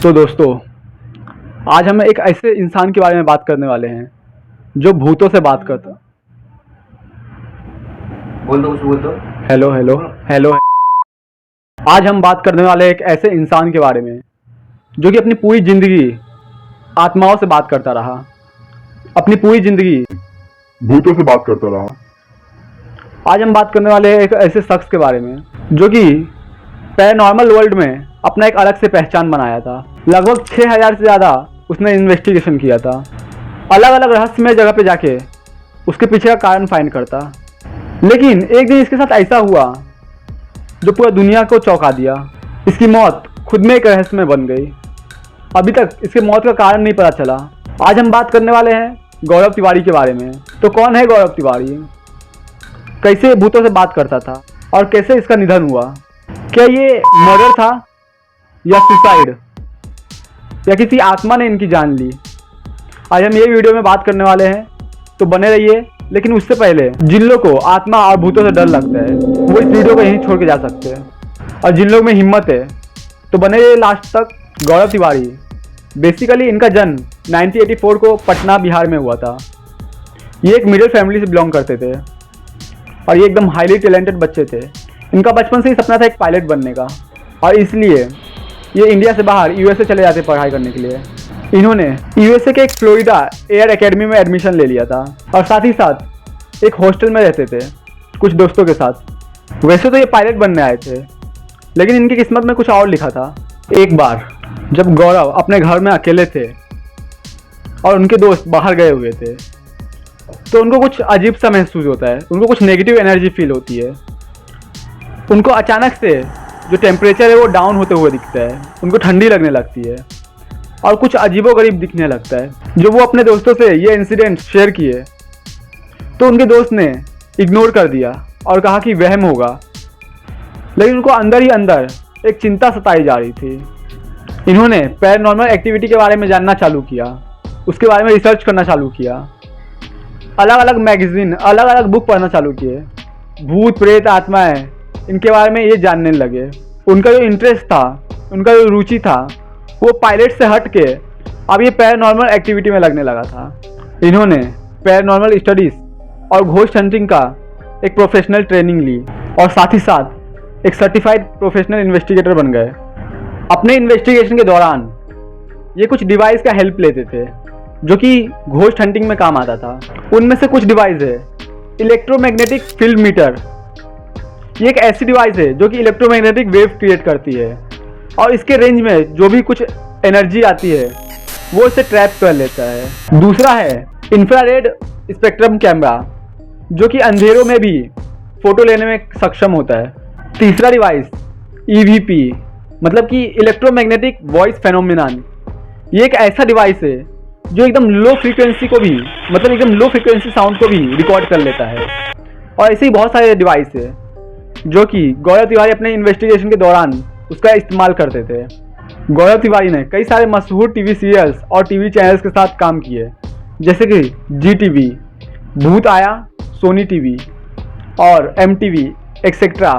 तो दोस्तों, आज हम एक ऐसे इंसान के बारे में बात करने वाले हैं जो भूतों से बात करता। बोल दो, कुछ बोल दो। Hello hello hello. आज हम बात करने वाले हैं एक ऐसे इंसान के बारे में जो कि अपनी पूरी जिंदगी आत्माओं से बात करता रहा, अपनी पूरी जिंदगी भूतों से बात करता रहा। आज हम बात करने वाले हैं एक ऐसे शख्स के बारे में जो कि पैरानॉर्मल वर्ल्ड में अपना एक अलग से पहचान बनाया था। लगभग 6000 से ज़्यादा उसने इन्वेस्टिगेशन किया था, अलग अलग रहस्यमय जगह पे जाके उसके पीछे का कारण फाइंड करता। लेकिन एक दिन इसके साथ ऐसा हुआ जो पूरा दुनिया को चौंका दिया। इसकी मौत खुद में एक रहस्यमय बन गई। अभी तक इसके मौत का कारण नहीं पता चला। आज हम बात करने वाले हैं गौरव तिवारी के बारे में। तो कौन है गौरव तिवारी, कैसे भूतों से बात करता था और कैसे इसका निधन हुआ? क्या ये मर्डर था या सुसाइड, या किसी आत्मा ने इनकी जान ली? आज हम ये वीडियो में बात करने वाले हैं, तो बने रहिए। लेकिन उससे पहले जिन लोगों को आत्मा और भूतों से डर लगता है वो इस वीडियो को यहीं छोड़ के जा सकते हैं, और जिन लोग में हिम्मत है तो बने रहिए लास्ट तक। गौरव तिवारी बेसिकली इनका जन्म 1984 को पटना बिहार में हुआ था। ये एक मिडिल फैमिली से बिलोंग करते थे और ये एकदम हाईली टैलेंटेड बच्चे थे। इनका बचपन से ही सपना था एक पायलट बनने का, और इसलिए ये इंडिया से बाहर यूएसए चले जाते पढ़ाई करने के लिए। इन्होंने यूएसए के एक फ्लोरिडा एयर एकेडमी में एडमिशन ले लिया था और साथ ही साथ एक हॉस्टल में रहते थे कुछ दोस्तों के साथ। वैसे तो ये पायलट बनने आए थे, लेकिन इनकी किस्मत में कुछ और लिखा था। एक बार जब गौरव अपने घर में अकेले थे और उनके दोस्त बाहर गए हुए थे, तो उनको कुछ अजीब सा महसूस होता है, उनको कुछ नेगेटिव एनर्जी फील होती है। उनको अचानक से जो टेम्परेचर है वो डाउन होते हुए दिखता है, उनको ठंडी लगने लगती है और कुछ अजीबोगरीब दिखने लगता है। जब वो अपने दोस्तों से ये इंसिडेंट शेयर किए तो उनके दोस्त ने इग्नोर कर दिया और कहा कि वहम होगा, लेकिन उनको अंदर ही अंदर एक चिंता सताई जा रही थी। इन्होंने पैरानॉर्मल एक्टिविटी के बारे में जानना चालू किया, उसके बारे में रिसर्च करना चालू किया, अलग अलग मैगजीन, अलग अलग बुक पढ़ना चालू किए। भूत प्रेत आत्माएं इनके बारे में ये जानने लगे। उनका जो इंटरेस्ट था, उनका जो रुचि था, वो पायलट से हट के अब ये पैरानॉर्मल एक्टिविटी में लगने लगा था। इन्होंने पैरानॉर्मल स्टडीज़ और घोस्ट हंटिंग का एक प्रोफेशनल ट्रेनिंग ली और साथ ही साथ एक सर्टिफाइड प्रोफेशनल इन्वेस्टिगेटर बन गए। अपने इन्वेस्टिगेशन के दौरान ये कुछ डिवाइस का हेल्प लेते थे जो कि घोस्ट हंटिंग में काम आता था। उनमें से कुछ डिवाइस है इलेक्ट्रोमैग्नेटिक फील्ड मीटर। ये एक ऐसी डिवाइस है जो कि इलेक्ट्रोमैग्नेटिक वेव क्रिएट करती है और इसके रेंज में जो भी कुछ एनर्जी आती है वो इसे ट्रैप कर लेता है। दूसरा है इंफ्रारेड स्पेक्ट्रम कैमरा जो कि अंधेरों में भी फोटो लेने में सक्षम होता है। तीसरा डिवाइस EVP मतलब कि इलेक्ट्रोमैग्नेटिक वॉइस फेनोमेनन। ये एक ऐसा डिवाइस है जो एकदम लो फ्रीक्वेंसी को भी, मतलब एकदम लो फ्रीक्वेंसी साउंड को भी रिकॉर्ड कर लेता है। और ऐसे ही बहुत सारे डिवाइस है जो कि गौरव तिवारी अपने इन्वेस्टिगेशन के दौरान उसका इस्तेमाल करते थे। गौरव तिवारी ने कई सारे मशहूर टीवी सीरियल्स और टीवी चैनल्स के साथ काम किए, जैसे कि GTV, भूत आया, सोनी टीवी और MTV एक्सेट्रा।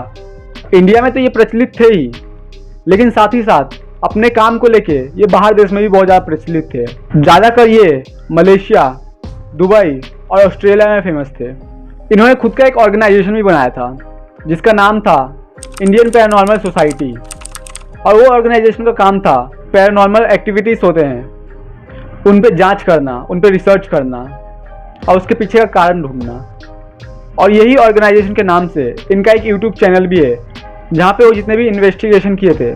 इंडिया में तो ये प्रचलित थे ही, लेकिन साथ ही साथ अपने काम को लेके ये बाहर देश में भी बहुत ज़्यादा प्रचलित थे। ज़्यादातर ये मलेशिया, दुबई और ऑस्ट्रेलिया में फेमस थे। इन्होंने खुद का एक ऑर्गेनाइजेशन भी बनाया था जिसका नाम था इंडियन पैरानॉर्मल सोसाइटी, और वो ऑर्गेनाइजेशन का काम था पैरानॉर्मल एक्टिविटीज़ होते हैं उन पे जांच करना, उन पे रिसर्च करना और उसके पीछे का कारण ढूंढना। और यही ऑर्गेनाइजेशन के नाम से इनका एक यूट्यूब चैनल भी है जहाँ पे वो जितने भी इन्वेस्टिगेशन किए थे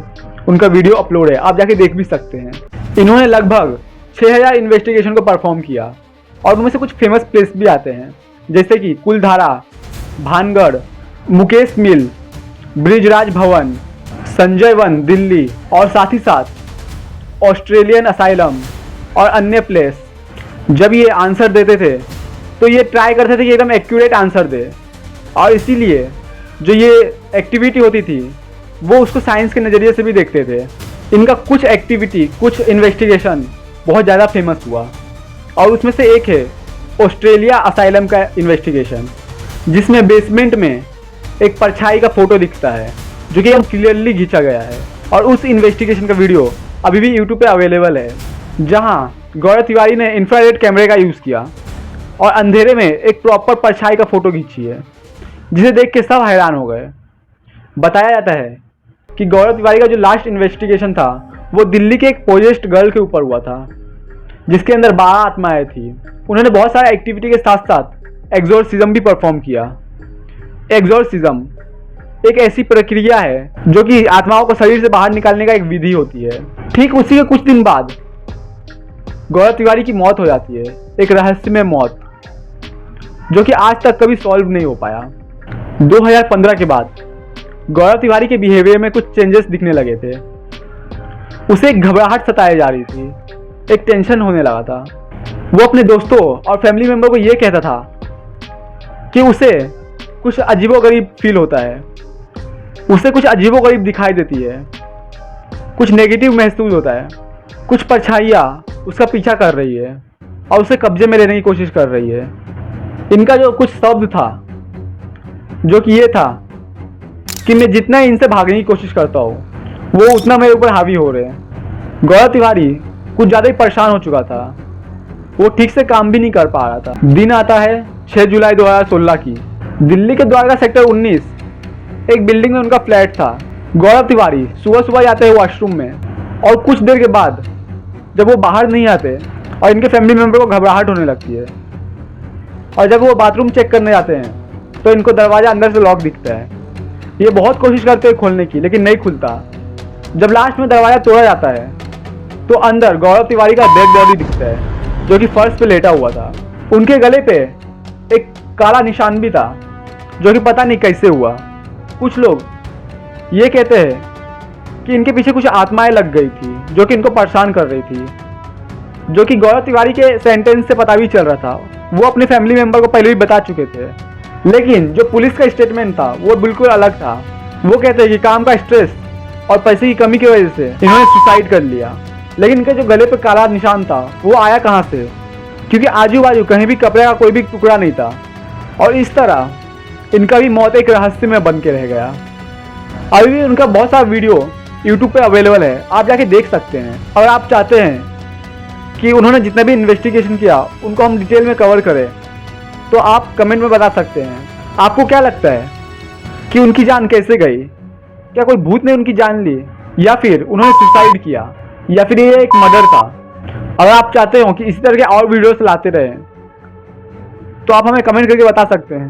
उनका वीडियो अपलोड है, आप जाके देख भी सकते हैं। इन्होंने लगभग 6000 इन्वेस्टिगेशन को परफॉर्म किया और उनमें से कुछ फेमस प्लेस भी आते हैं जैसे कि कुलधारा, भानगढ़, मुकेश मिल, ब्रिजराज भवन, संजय वन दिल्ली और साथ ही साथ ऑस्ट्रेलियन असाइलम और अन्य प्लेस। जब ये आंसर देते थे तो ये ट्राई करते थे कि एकदम एक्यूरेट आंसर दे, और इसीलिए जो ये एक्टिविटी होती थी वो उसको साइंस के नज़रिए से भी देखते थे। इनका कुछ एक्टिविटी, कुछ इन्वेस्टिगेशन बहुत ज़्यादा फेमस हुआ और उसमें से एक है ऑस्ट्रेलिया असाइलम का इन्वेस्टिगेशन, जिसमें बेसमेंट में एक परछाई का फोटो दिखता है जो कि एकदम क्लियरली खींचा गया है। और उस इन्वेस्टिगेशन का वीडियो अभी भी यूट्यूब पे अवेलेबल है, जहां गौरव तिवारी ने इंफ्रारेड कैमरे का यूज़ किया और अंधेरे में एक प्रॉपर परछाई का फ़ोटो खींची है, जिसे देख के सब हैरान हो गए। बताया जाता है कि गौरव तिवारी का जो लास्ट इन्वेस्टिगेशन था वो दिल्ली के एक पोजेस्ट गर्ल के ऊपर हुआ था, जिसके अंदर 12 आत्माएं थी। उन्होंने बहुत सारे एक्टिविटी के साथ साथ एग्जोर्सिज्म भी परफॉर्म किया। एग्जोर्सिज्म एक ऐसी प्रक्रिया है जो कि आत्माओं को शरीर से बाहर निकालने का एक विधि होती है। ठीक उसी के कुछ दिन बाद गौरव तिवारी की मौत हो जाती है, एक रहस्यमय मौत जो कि आज तक कभी सॉल्व नहीं हो पाया। 2015 के बाद गौरव तिवारी के बिहेवियर में कुछ चेंजेस दिखने लगे थे। उसे एक घबराहट सताई जा रही थी, एक टेंशन होने लगा था। वो अपने दोस्तों और फैमिली मेंबर को ये कहता था कि उसे कुछ अजीबोगरीब फील होता है, उसे कुछ अजीबोगरीब दिखाई देती है, कुछ नेगेटिव महसूस होता है, कुछ परछाइयाँ उसका पीछा कर रही है और उसे कब्जे में लेने की कोशिश कर रही है। इनका जो कुछ शब्द था जो कि ये था कि मैं जितना इनसे भागने की कोशिश करता हूँ वो उतना मेरे ऊपर हावी हो रहे हैं। गौरव तिवारी कुछ ज़्यादा ही परेशान हो चुका था, वो ठीक से काम भी नहीं कर पा रहा था। दिन आता है 6 जुलाई 2016 की, दिल्ली के द्वारका सेक्टर 19 एक बिल्डिंग में उनका फ्लैट था। गौरव तिवारी सुबह सुबह जाते हैं वॉशरूम में और कुछ देर के बाद जब वो बाहर नहीं आते और इनके फैमिली मेम्बर को घबराहट होने लगती है और जब वो बाथरूम चेक करने जाते हैं तो इनको दरवाज़ा अंदर से लॉक दिखता है। ये बहुत कोशिश करते हैं खोलने की, लेकिन नहीं खुलता। जब लास्ट में दरवाज़ा तोड़ा जाता है तो अंदर गौरव तिवारी का डेड बॉडी दिखता है जो कि फर्श पे लेटा हुआ था। उनके गले पे एक काला निशान भी था जो कि पता नहीं कैसे हुआ। कुछ लोग ये कहते हैं कि इनके पीछे कुछ आत्माएं लग गई थी जो कि इनको परेशान कर रही थी, जो कि गौरव तिवारी के सेंटेंस से पता भी चल रहा था। वो अपने फैमिली मेंबर को पहले भी बता चुके थे, लेकिन जो पुलिस का स्टेटमेंट था वो बिल्कुल अलग था। वो कहते हैं कि काम का स्ट्रेस और पैसे की कमी की वजह से इन्होंने सुसाइड कर लिया। लेकिन इनके जो गले पे काला निशान था वो आया कहाँ से, क्योंकि आजू बाजू कहीं भी कपड़े का कोई भी टुकड़ा नहीं था। और इस तरह इनका भी मौत एक रहस्य में बन के रह गया। अभी भी उनका बहुत सारा वीडियो यूट्यूब पे अवेलेबल है, आप जाके देख सकते हैं। अगर आप चाहते हैं कि उन्होंने जितना भी इन्वेस्टिगेशन किया उनको हम डिटेल में कवर करें तो आप कमेंट में बता सकते हैं। आपको क्या लगता है कि उनकी जान कैसे गई? क्या कोई भूत ने उनकी जान ली, या फिर उन्होंने सुसाइड किया, या फिर ये एक मर्डर था? अगर आप चाहते हो कि इसी तरह के और वीडियोस लाते रहें तो आप हमें कमेंट करके बता सकते हैं।